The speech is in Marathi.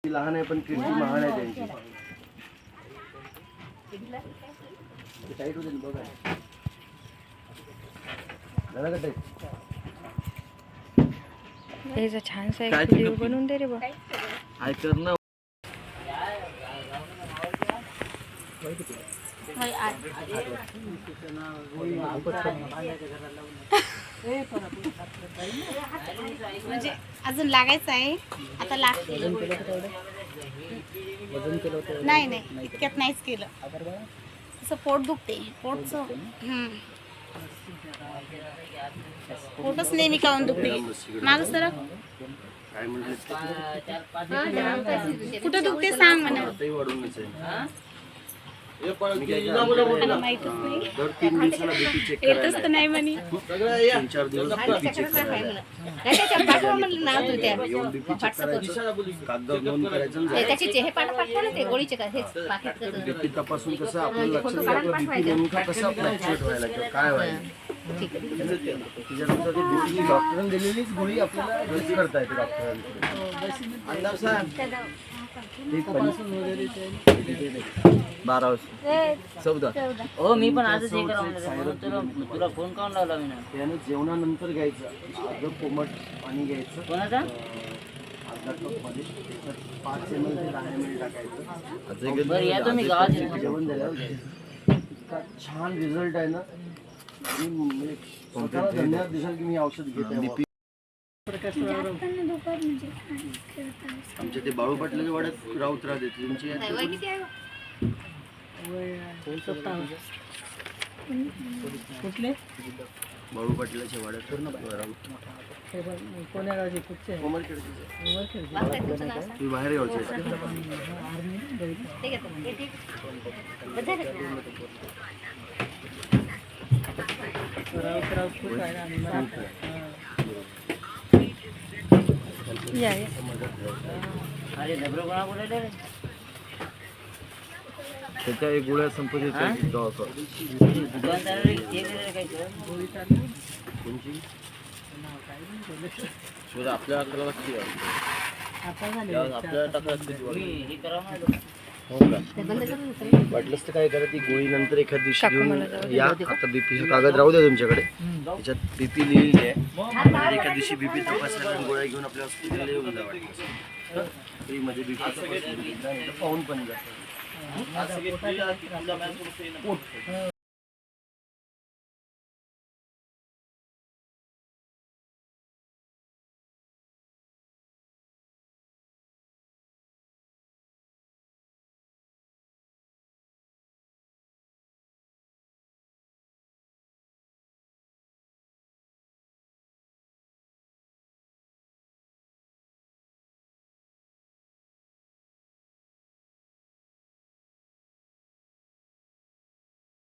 लहान आहे पण कीर्ती महान आहे त्यांची. टाईट होते बघा झाला का टाईट. छानसा एक व्हिडिओ बनवून दे रे बा. हाय कर ना. म्हणजे अजून लागायचं आहे आता लागते. नाही नाही इतक्यात नाहीच केलं. तसं पोट दुखते पोटचं. पोटच नेहमी काऊन दुखते. मागं सर काय म्हणले कुठं दुखते सांग म्हणा. माहितच नाही. दर 3 दिवसाला बीपी चेक येतच तर नाही म्हणे. 3-4 दिवस बीपी चेक करायला. येऊन बीपी चेक करायचं, कागदावर नोंद करायचं. बीपी तपासून कसं आपलं लक्षात येईल आपलं बीपी नेमका कसा फ्लक्च्युएट व्हायला किंवा काय व्हायला. त्याच्यानंतर ते बीपी डॉक्टरांनी दिलेलीच गोळी आपल्याला यूज करता येते डॉक्टरांकडे. अंदाज सांग. 12 वर्ष 14. हो मी पण आजच हे करावं तुला फोन करून लावला मी ना. त्याने जेवणानंतर घ्यायचं अर्ध कोमट पाणी घ्यायचं. कोणाचा अर्धा कप मध्ये 5 ml ते 10 ml टाकायचं. बरं या तुम्ही गावात जेवण झाल्यावर इतका छान रिझल्ट आहे ना. म्हणजे स्वतःला धन्यवाद दिसाल की मी औषध घेत आहे. आमच्या ते बाळू पाटलाच्या वाड्यात राऊत राहते तुमची कुठले बाळू पाटलाच्या वाड्यात राऊत कोण्या गावचे कुठचे तुम्ही बाहेर गावचे अरे डबरा कोणा कुठे त्याच्या एक गोळ्या संपत्ती आपल्या अकरा आपल्याला टाका. हो का वाटलंच तर काय करा ती गोळी नंतर एखाद दिवशी घेऊन या. आता बीपीचा कागद राहू द्या तुमच्याकडे. त्याच्यात बीपी लिहिली आहे. एखाद दिवशी बीपी तपासल्या गोळ्या घेऊन आपल्या हॉस्पिटलला येऊन जा. वाटलं फ्रीमध्ये बीपी पाहून पण जा.